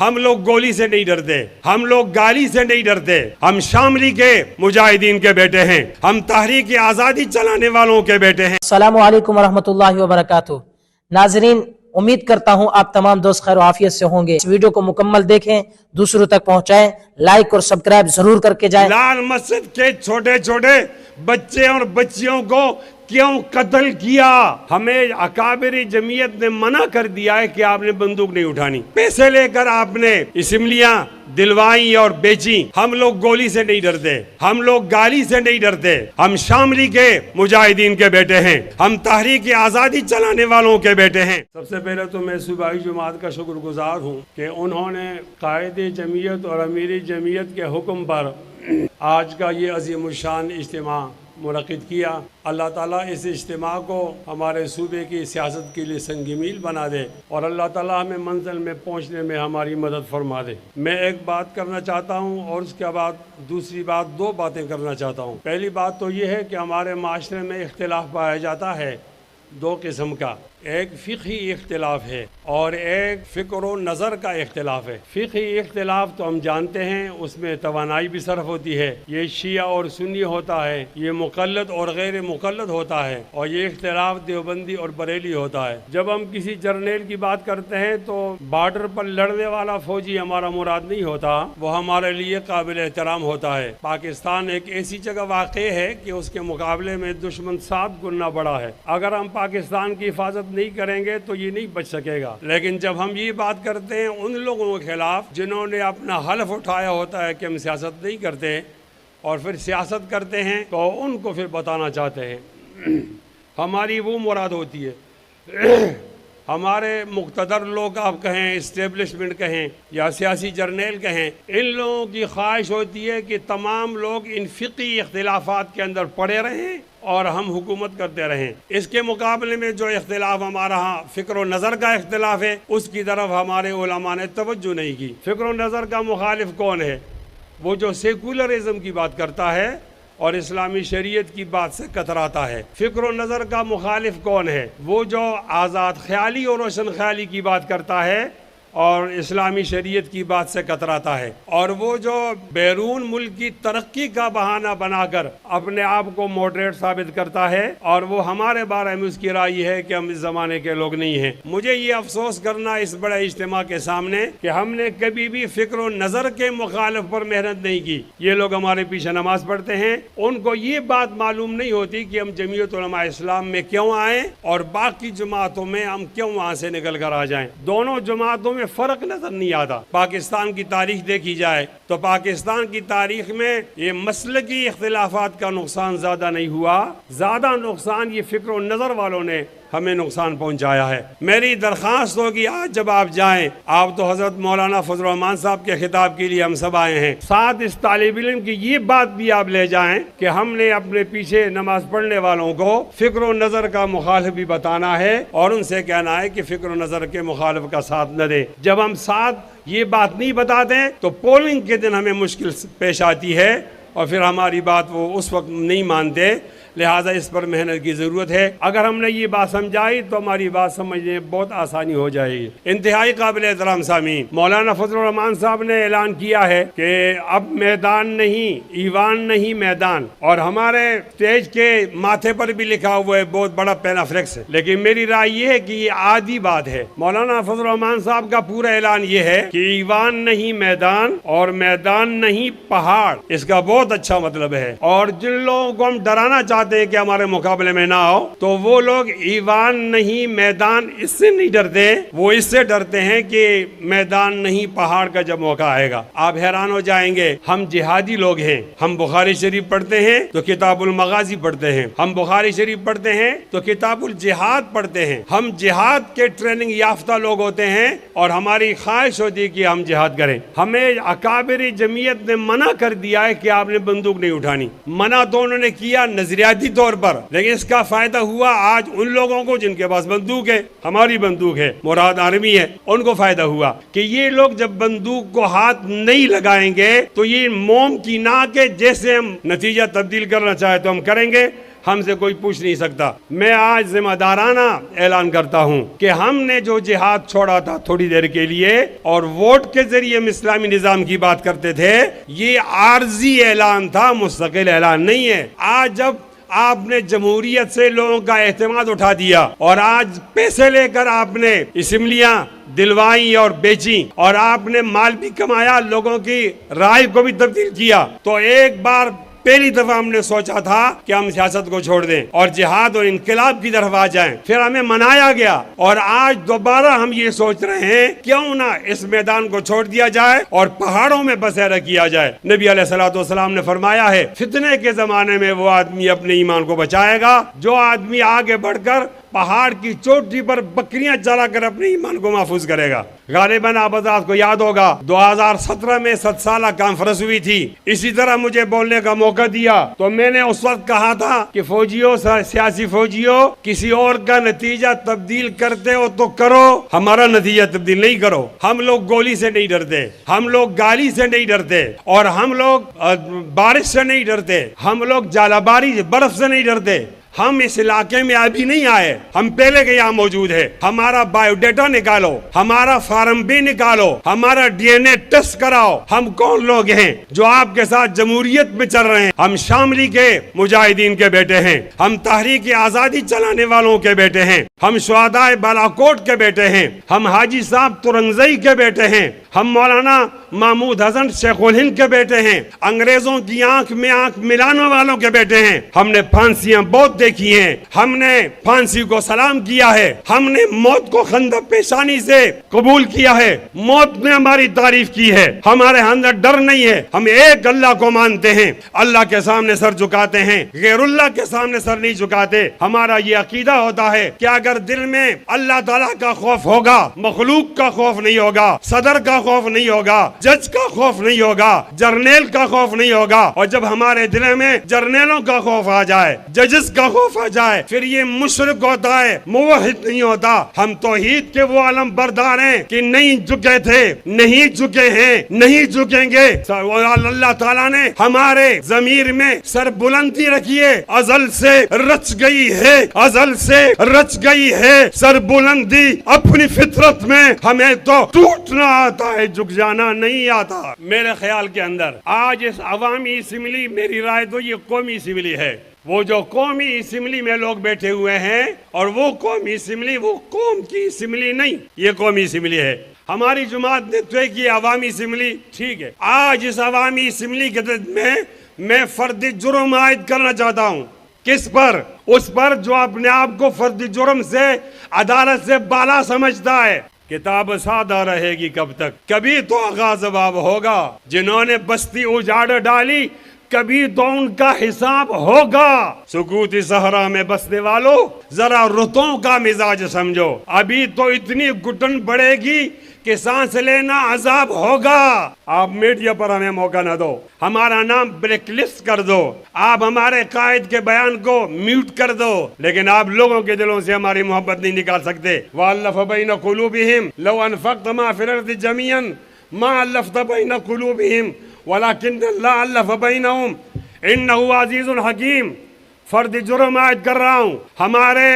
ہم لوگ گولی سے نہیں ڈرتے، ہم لوگ گالی سے نہیں ڈرتے، ہم شاملی کے مجاہدین کے بیٹے ہیں، ہم تحریک آزادی چلانے والوں کے بیٹے ہیں۔ السلام علیکم ورحمۃ اللہ وبرکاتہ۔ ناظرین، امید کرتا ہوں آپ تمام دوست خیر و عافیت سے ہوں گے۔ اس ویڈیو کو مکمل دیکھیں، دوسروں تک پہنچائیں، لائک اور سبسکرائب ضرور کر کے جائیں۔ لال مسجد کے چھوٹے چھوٹے بچے اور بچیوں کو کیوں قتل کیا؟ ہمیں اکابری جمعیت نے منع کر دیا ہے کہ آپ نے بندوق نہیں اٹھانی۔ پیسے لے کر آپ نے اسمبلیاں دلوائیں اور بیچی۔ ہم لوگ گولی سے نہیں ڈرتے، ہم لوگ گالی سے نہیں ڈرتے، ہم شاملی کے مجاہدین کے بیٹے ہیں، ہم تحریک آزادی چلانے والوں کے بیٹے ہیں۔ سب سے پہلے تو میں صوبائی جماعت کا شکر گزار ہوں کہ انہوں نے قائد جمعیت اور امیر جمعیت کے حکم پر آج کا یہ عظیم الشان اجتماع منعقد کیا۔ اللہ تعالیٰ اس اجتماع کو ہمارے صوبے کی سیاست کے لیے سنگ میل بنا دے اور اللہ تعالیٰ ہمیں منزل میں پہنچنے میں ہماری مدد فرما دے۔ میں ایک بات کرنا چاہتا ہوں اور اس کے بعد دوسری بات، دو باتیں کرنا چاہتا ہوں۔ پہلی بات تو یہ ہے کہ ہمارے معاشرے میں اختلاف پایا جاتا ہے دو قسم کا، ایک فقہی اختلاف ہے اور ایک فکر و نظر کا اختلاف ہے۔ فقہی اختلاف تو ہم جانتے ہیں، اس میں توانائی بھی صرف ہوتی ہے، یہ شیعہ اور سنی ہوتا ہے، یہ مقلد اور غیر مقلد ہوتا ہے، اور یہ اختلاف دیوبندی اور بریلی ہوتا ہے۔ جب ہم کسی جرنیل کی بات کرتے ہیں تو بارڈر پر لڑنے والا فوجی ہمارا مراد نہیں ہوتا، وہ ہمارے لیے قابل احترام ہوتا ہے۔ پاکستان ایک ایسی جگہ واقع ہے کہ اس کے مقابلے میں دشمن 7 گنا بڑا ہے۔ اگر ہم پاکستان کی حفاظت نہیں کریں گے تو یہ نہیں بچ سکے گا۔ لیکن جب ہم یہ بات کرتے ہیں ان لوگوں کے خلاف جنہوں نے اپنا حلف اٹھایا ہوتا ہے کہ ہم سیاست نہیں کرتے اور پھر سیاست کرتے ہیں، تو ان کو پھر بتانا چاہتے ہیں ہماری وہ مراد ہوتی ہے۔ ہمارے مقتدر لوگ آپ کہیں، اسٹیبلشمنٹ کہیں یا سیاسی جرنیل کہیں، ان لوگوں کی خواہش ہوتی ہے کہ تمام لوگ ان فقہی اختلافات کے اندر پڑے رہیں اور ہم حکومت کرتے رہیں۔ اس کے مقابلے میں جو اختلاف ہمارا ہاں فکر و نظر کا اختلاف ہے، اس کی طرف ہمارے علماء نے توجہ نہیں کی۔ فکر و نظر کا مخالف کون ہے؟ وہ جو سیکولرزم کی بات کرتا ہے اور اسلامی شریعت کی بات سے کتراتا ہے۔ فکر و نظر کا مخالف کون ہے؟ وہ جو آزاد خیالی اور روشن خیالی کی بات کرتا ہے اور اسلامی شریعت کی بات سے کتراتا ہے، اور وہ جو بیرون ملک کی ترقی کا بہانہ بنا کر اپنے آپ کو ماڈریٹ ثابت کرتا ہے، اور وہ ہمارے بارے میں اس کی رائے ہے کہ ہم اس زمانے کے لوگ نہیں ہیں۔ مجھے یہ افسوس کرنا اس بڑے اجتماع کے سامنے کہ ہم نے کبھی بھی فکر و نظر کے مخالف پر محنت نہیں کی۔ یہ لوگ ہمارے پیچھے نماز پڑھتے ہیں، ان کو یہ بات معلوم نہیں ہوتی کہ ہم جمعیت علماء اسلام میں کیوں آئیں اور باقی جماعتوں میں ہم کیوں وہاں سے نکل کر آ جائیں۔ دونوں جماعتوں میں فرق نظر نہیں آتا۔ پاکستان کی تاریخ دیکھی جائے تو پاکستان کی تاریخ میں یہ مسلکی اختلافات کا نقصان زیادہ نہیں ہوا، زیادہ نقصان یہ فکر و نظر والوں نے ہمیں نقصان پہنچایا ہے۔ میری درخواست ہوگی آج جب آپ جائیں، آپ تو حضرت مولانا فضل الرحمان صاحب کے خطاب کے لیے ہم سب آئے ہیں، ساتھ اس طالب علم کی یہ بات بھی آپ لے جائیں کہ ہم نے اپنے پیچھے نماز پڑھنے والوں کو فکر و نظر کا مخالف بھی بتانا ہے اور ان سے کہنا ہے کہ فکر و نظر کے مخالف کا ساتھ نہ دیں۔ جب ہم ساتھ یہ بات نہیں بتاتے تو پولنگ کے دن ہمیں مشکل پیش آتی ہے اور پھر ہماری بات وہ اس وقت نہیں مانتے۔ لہٰذا اس پر محنت کی ضرورت ہے۔ اگر ہم نے یہ بات سمجھائی تو ہماری بات سمجھنے میں بہت آسانی ہو جائے گی۔ انتہائی قابل احترام سامعین، مولانا فضل الرحمان صاحب نے اعلان کیا ہے کہ اب میدان نہیں، ایوان نہیں، میدان، اور ہمارے اسٹیج کے ماتھے پر بھی لکھا ہوا ہے بہت بڑا پینا فلیکس ہے، لیکن میری رائے یہ ہے کہ یہ آدھی بات ہے۔ مولانا فضل الرحمان صاحب کا پورا اعلان یہ ہے کہ ایوان نہیں میدان اور میدان نہیں پہاڑ، اس کا بہت اچھا مطلب ہے۔ اور جن لوگوں کو ہم ڈرانا چاہتے ہیں کہ ہمارے مقابلے میں نہ آؤ، تو وہ لوگ ایوان نہیں میدان اس سے نہیں ڈرتے، وہ اس سے ڈرتے ہیں کہ میدان نہیں پہاڑ کا جب موقع آئے گا۔ آپ حیران ہو جائیں گے، ہم جہادی لوگ ہیں، ہم بخاری شریف پڑھتے ہیں تو کتاب المغازی پڑھتے ہیں، ہم بخاری شریف پڑھتے ہیں تو کتاب الجہاد پڑھتے ہیں، ہم جہاد کے ٹریننگ یافتہ لوگ ہوتے ہیں اور ہماری خواہش ہوتی ہے کہ ہم جہاد کریں۔ ہمیں اکابری جمعیت نے منع کر دیا ہے کہ آپ نے بندوق نہیں اٹھانی۔ منع تو انہوں نے کیا نظریاتی طور پر، لیکن اس کا فائدہ ہوا آج ان لوگوں کو جن کے پاس بندوق ہے، ہماری بندوق ہے، مراد آرمی ہے، ان کو فائدہ ہوا کہ یہ لوگ جب بندوق کو ہاتھ نہیں لگائیں گے تو یہ موم کی ناک ہے، جیسے ہم نتیجہ تبدیل کرنا چاہے تو ہم کریں گے، ہم سے کوئی پوچھ نہیں سکتا. میں آج ذمہ دارانہ اعلان کرتا ہوں کہ ہم نے جو جہاد چھوڑا تھا تھوڑی دیر کے لیے اور ووٹ کے ذریعے ہم اسلامی نظام کی بات کرتے تھے, یہ عارضی اعلان تھا, مستقل اعلان نہیں ہے. آج جب آپ نے جمہوریت سے لوگوں کا اعتماد اٹھا دیا اور آج پیسے لے کر آپ نے اسمبلیاں دلوائی اور بیچی اور آپ نے مال بھی کمایا, لوگوں کی رائے کو بھی تبدیل کیا, تو ایک بار پہلی دفعہ ہم نے سوچا تھا کہ ہم سیاست کو چھوڑ دیں اور جہاد اور انقلاب کی طرف آ جائیں. پھر ہمیں منایا گیا اور آج دوبارہ ہم یہ سوچ رہے ہیں کیوں نہ اس میدان کو چھوڑ دیا جائے اور پہاڑوں میں بسیرا کیا جائے. نبی علیہ الصلوۃ والسلام نے فرمایا ہے فتنے کے زمانے میں وہ آدمی اپنے ایمان کو بچائے گا جو آدمی آگے بڑھ کر پہاڑ کی چوٹی پر بکریاں چلا کر اپنے ایمان کو محفوظ کرے گا. غالباً آپ حضرات کو یاد ہوگا 2017 میں 7 سالہ کانفرنس ہوئی تھی, اسی طرح مجھے بولنے کا موقع دیا تو میں نے اس وقت کہا تھا کہ فوجیوں, سیاسی فوجیوں, کسی اور کا نتیجہ تبدیل کرتے ہو تو کرو, ہمارا نتیجہ تبدیل نہیں کرو. ہم لوگ گولی سے نہیں ڈرتے, ہم لوگ گالی سے نہیں ڈرتے, اور ہم لوگ بارش سے نہیں ڈرتے, ہم لوگ جالہ باری برف سے نہیں ڈرتے. ہم اس علاقے میں ابھی نہیں آئے, ہم پہلے کے یہاں موجود ہے. ہمارا بایو ڈیٹا نکالو, ہمارا فارم بھی نکالو, ہمارا ڈی این اے ٹیسٹ کراؤ. ہم کون لوگ ہیں جو آپ کے ساتھ جمہوریت میں چل رہے ہیں؟ ہم شاملی کے مجاہدین کے بیٹے ہیں, ہم تحریک آزادی چلانے والوں کے بیٹے ہیں, ہم شہداء بالاکوٹ کے بیٹے ہیں, ہم حاجی صاحب ترنگزئی کے بیٹے ہیں, ہم مولانا محمود حسن شیخ الہند کے بیٹے ہیں, انگریزوں کی آنکھ میں آنکھ ملانے والوں کے بیٹے ہیں. ہم نے پھانسیاں بہت دیکھی ہیں, ہم نے پھانسی کو سلام کیا ہے, ہم نے موت کو خندق پیشانی سے قبول کیا ہے, موت نے ہماری تعریف کی ہے. ہمارے اندر ڈر نہیں ہے, ہم ایک اللہ کو مانتے ہیں, اللہ کے سامنے سر جھکاتے ہیں, غیر اللہ کے سامنے سر نہیں جھکاتے. ہمارا یہ عقیدہ ہوتا ہے کہ اگر دل میں اللہ تعالیٰ کا خوف ہوگا, مخلوق کا خوف نہیں ہوگا, صدر کا خوف نہیں ہوگا, جج کا خوف نہیں ہوگا, جرنیل کا خوف نہیں ہوگا, اور جب ہمارے دل میں جرنیلوں کا خوف آ جائے, ججز کا خوف آ جائے, پھر یہ مشرک ہوتا ہے, موحد نہیں ہوتا. ہم توحید کے وہ علم بردار ہیں کہ نہیں جھکے تھے, نہیں جھکے ہیں, نہیں جھکیں گے. اللہ تعالیٰ نے ہمارے ضمیر میں سر بلندی رکھی ہے, ازل سے رچ گئی ہے, ازل سے رچ گئی ہے سر بلندی اپنی فطرت میں. ہمیں تو ٹوٹنا آتا ہے, جھک جانا نہیں آتا. میرے خیال کے اندر آج اس عوامی اسمبلی, میری رائے تو یہ قومی اسمبلی ہے, وہ جو قومی اسمبلی میں لوگ بیٹھے ہوئے ہیں, اور وہ قومی اسمبلی وہ قوم کی اسمبلی نہیں, یہ قومی اسمبلی ہے. ہماری جماعت نے طے کی عوامی اسمبلی ٹھیک ہے. آج اس عوامی اسمبلی کے میں فردی جرم عائد کرنا چاہتا ہوں. کس پر؟ اس پر جو اپنے آپ کو فردی جرم سے, عدالت سے بالا سمجھتا ہے. کتاب سادہ رہے گی کب تک؟ کبھی تو آغاز باب ہوگا. جنہوں نے بستی اجاڑ ڈالی کبھی تو ان کا حساب ہوگا. سکوتی صحرا میں بسنے والوں ذرا رتوں کا مزاج سمجھو, ابھی تو اتنی گھٹن بڑھے گی کہ سانس لینا عذاب ہوگا. آپ میڈیا پر ہمیں موقع نہ دو, ہمارا نام بلیک لسٹ کر دو, آپ ہمارے قائد کے بیان کو میوٹ کر دو, لیکن آپ لوگوں کے دلوں سے ہماری محبت نہیں نکال سکتے. وَأَلَّفَ بَيْنَ قُلُوبِهِمْ لَوْ أَنفَقْتَ مَا فِي الْأَرْضِ جَمِيعًا مَا أَلَّفْتَ بَيْنَ قُلُوبِهِمْ وَلَكِنَّ اللَّهَ أَلَّفَ بَيْنَهُمْ إِنَّهُ عَزِيزٌ حَكِيمٌ. فرد جرم عائد کر رہا ہوں, ہمارے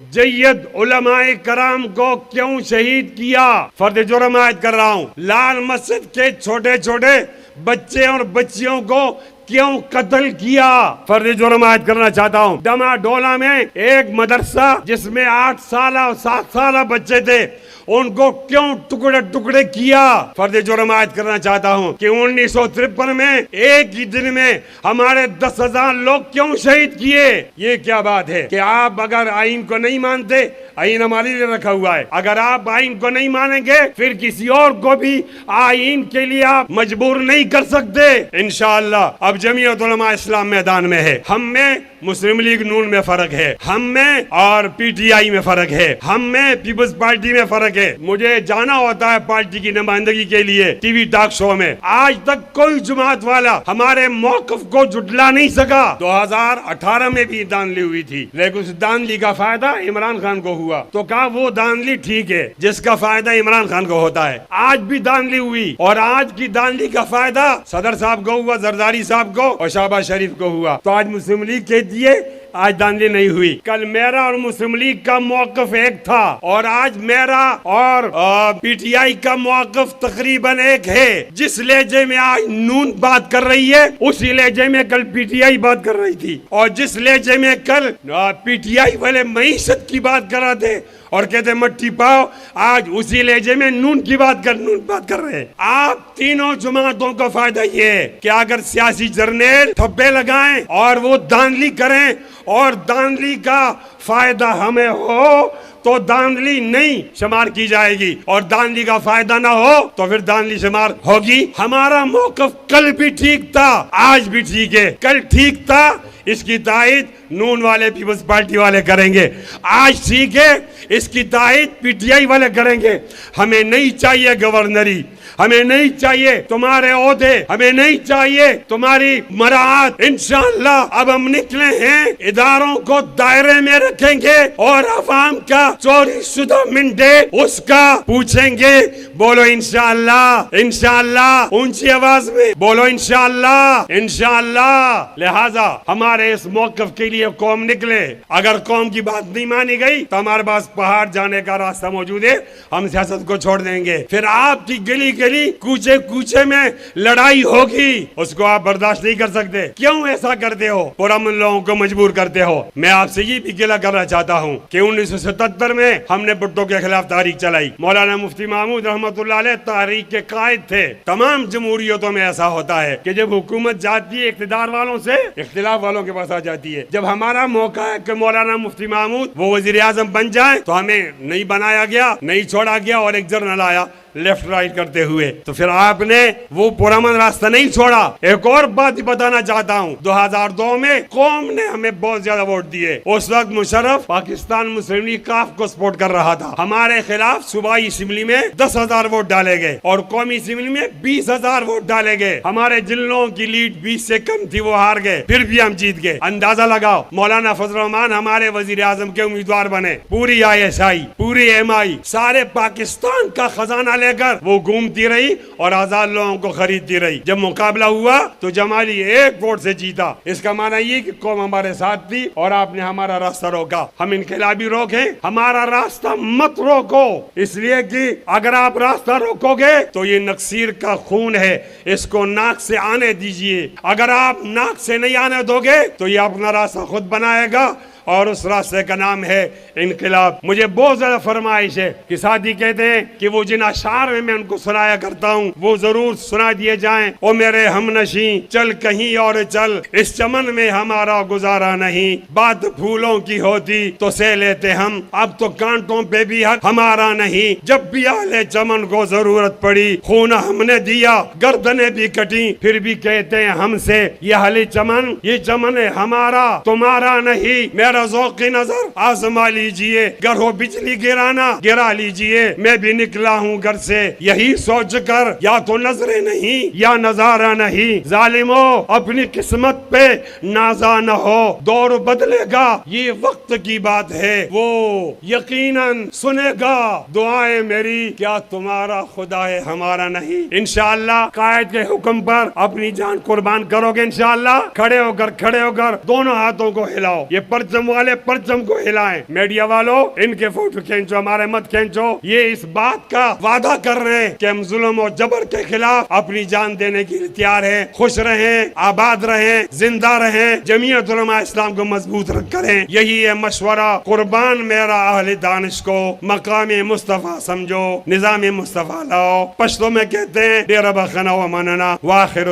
جید علماء کرام کو کیوں شہید کیا؟ فرد جرم عائد کر رہا ہوں. لال مسجد کے چھوٹے چھوٹے بچے اور بچیوں کو کیوں قتل کیا؟ فرد جرم عائد کرنا چاہتا ہوں. ڈما ڈولا میں ایک مدرسہ جس میں 8 سالہ اور 7 سالہ بچے تھے, ان کو کیوں ٹکڑے ٹکڑے کیا؟ فرد جرم عائد کرنا چاہتا ہوں کہ 1953 میں ایک ہی دن میں ہمارے 10,000 لوگ کیوں شہید کیے؟ یہ کیا بات ہے کہ آپ اگر آئین کو نہیں مانتے, آئین ہمارے لیے رکھا ہوا ہے, اگر آپ آئین کو نہیں مانیں گے پھر کسی اور کو بھی آئین کے لیے آپ مجبور نہیں کر سکتے. انشاءاللہ اب جمعیت علماء اسلام میدان میں ہے. ہم میں مسلم لیگ نون میں فرق ہے, ہم میں اور پی ٹی آئی میں فرق ہے, ہم میں پیپلز پارٹی میں فرق ہے. مجھے جانا ہوتا ہے پارٹی کی نمائندگی کے لیے ٹی وی ٹاک شو میں. آج تک کوئی جماعت والا ہمارے موقف کو جھٹلا نہیں سکا. 2018 میں بھی دانلی ہوئی تھی, لیکن اس دانلی کا فائدہ عمران خان کو ہوا, تو کہا وہ دانلی ٹھیک ہے جس کا فائدہ عمران خان کو ہوتا ہے. آج بھی دانلی ہوئی, اور آج کی دانلی کا فائدہ صدر صاحب کو ہوا, زرداری صاحب کو اور شہباز شریف کو ہوا. تو آج مسلم لیگ کہتی ہے آج داندلی نہیں ہوئی. کل میرا اور مسلم لیگ کا موقف ایک تھا اور آج میرا اور پی ٹی آئی کا موقف تقریباً ایک ہے. جس لہجے میں آج نون بات کر رہی ہے اسی لہجے میں کل پی ٹی آئی بات کر رہی تھی, اور جس لہجے میں کل پی ٹی آئی والے معیشت کی بات کر رہے تھے اور کہتے مٹی پاؤ, آج اسی لہجے میں نون بات کر رہے ہیں. آپ تینوں جماعتوں کا فائدہ یہ ہے کہ اگر سیاسی جرنیل تھپے لگائیں اور وہ داندلی کریں اور داندلی کا فائدہ ہمیں ہو تو داندلی نہیں شمار کی جائے گی, اور داندلی کا فائدہ نہ ہو تو پھر داندلی شمار ہوگی. ہمارا موقف کل بھی ٹھیک تھا, آج بھی ٹھیک ہے. کل ٹھیک تھا, اس کی تائید نون والے پیپلز پارٹی والے کریں گے. آج ٹھیک ہے, اس کی تائید پی ٹی آئی والے کریں گے. ہمیں نہیں چاہیے گورنری, ہمیں نہیں چاہیے تمہارے عہدے, ہمیں نہیں چاہیے تمہاری مراعات. انشاءاللہ اب ہم نکلے ہیں, اداروں کو دائرے میں رکھیں گے اور عوام کا چوری شدہ منڈے اس کا پوچھیں گے. بولو انشاءاللہ, انشاءاللہ, اونچی آواز میں بولو انشاءاللہ, انشاءاللہ. لہذا ہمارے اس موقف کے لیے قوم نکلے. اگر قوم کی بات نہیں مانی گئی تو ہمارے پاس پہاڑ جانے کا راستہ موجود ہے, ہم سیاست کو چھوڑ دیں گے. پھر آپ کی گلی گلی کوچے کوچے میں لڑائی ہوگی, اس کو آپ برداشت نہیں کر سکتے. کیوں ایسا کرتے ہو, پرامن لوگوں کو مجبور کرتے ہو. میں آپ سے یہ بھی گلہ کرنا چاہتا ہوں کہ 1977 میں ہم نے بھٹو کے خلاف تحریک چلائی. مولانا مفتی محمود رحمت اللہ علیہ تحریک کے قائد تھے. تمام جمہوریتوں میں ایسا ہوتا ہے کہ جب حکومت جاتی ہے اقتدار والوں سے, اختلاف والوں کے پاس آ جاتی ہے. جب ہمارا موقع ہے کہ مولانا مفتی محمود وہ وزیر اعظم بن جائیں تو ہمیں نہیں بنایا گیا, نہیں چھوڑا گیا, اور ایک جرنل آیا لیفٹ رائٹ کرتے ہوئے. تو پھر آپ نے وہ پرامن راستہ نہیں چھوڑا. ایک اور بات بتانا چاہتا ہوں, 2002 میں قوم نے ہمیں بہت زیادہ ووٹ دیے. اس وقت مشرف پاکستان مسلم لیگ کاف کو سپورٹ کر رہا تھا. ہمارے خلاف صوبائی اسمبلی میں 10,000 ووٹ ڈالے گئے اور قومی اسمبلی میں 20,000 ووٹ ڈالے گئے. ہمارے جن لوگوں کی لیڈ 20 سے کم تھی وہ ہار گئے, پھر بھی ہم جیت گئے. اندازہ لگاؤ, مولانا فضل الرحمان ہمارے وزیر اعظم کے امیدوار بنے. پوری ISI, پوری MI, سارے پاکستان کا خزانہ لے کر وہ گھومتی رہی اور آزاد لوگوں کو خریدتی رہی. جب مقابلہ ہوا تو جمالی 1 ووٹ سے جیتا. اس کا معنی یہ کہ قوم ہمارے ساتھ تھی اور آپ نے ہمارا راستہ روکا. ہم انقلابی روکیں, ہمارا راستہ مت روکو, اس لیے کہ اگر آپ راستہ روکو گے تو یہ نقصیر کا خون ہے, اس کو ناک سے آنے دیجئے. اگر آپ ناک سے نہیں آنے دو گے تو یہ اپنا راستہ خود بنائے گا, اور اس راستے کا نام ہے انقلاب. مجھے بہت زیادہ فرمائش ہے کہ ساتھی کہتے ہیں کہ وہ جن اشعار میں ان کو سنایا کرتا ہوں وہ ضرور سنا دیے جائیں. او میرے ہم نشیں چل کہیں اور چل, اس چمن میں ہمارا گزارا نہیں. بات پھولوں کی ہوتی تو سہ لیتے ہم, اب تو کانٹوں پہ بھی حق ہمارا نہیں. جب بھی اہل چمن کو ضرورت پڑی خون ہم نے دیا, گردنیں بھی کٹی پھر بھی کہتے ہیں ہم سے یہ اہل چمن, یہ چمن ہے ہمارا تمہارا نہیں. میرا ذوقی نظر آزما لیجئے, گر ہو بجلی گرانا گرا لیجئے. میں بھی نکلا ہوں گھر سے یہی سوچ کر یا تو نظریں نہیں یا نظارہ نہیں. ظالموں اپنی قسمت پہ نازا نہ ہو, دور بدلے گا یہ وقت کی بات ہے, وہ یقیناً سنے گا دعائیں میری, کیا تمہارا خدا ہے ہمارا نہیں. انشاءاللہ قائد کے حکم پر اپنی جان قربان کرو گے. انشاءاللہ کھڑے ہو کر دونوں ہاتھوں کو ہلاؤ, یہ پرچم والے پرچم کو ہلائیں. میڈیا والوں ان کے فوٹو کھینچو, ہمارے مت کھینچو. یہ اس بات کا وعدہ کر رہے ہیں کہ ہم ظلم و جبر کے خلاف اپنی جان دینے کی تیار ہیں. خوش رہیں, آباد رہیں, زندہ رہیں, جمعیت علماء اسلام کو مضبوط رکھ کریں. یہی ہے مشورہ. قربان میرا اہل دانش کو, مقام مصطفیٰ سمجھو, نظام مصطفیٰ لاؤ. پشتو میں کہتے ہیں ڈیرہ بخنا و مننا. واخر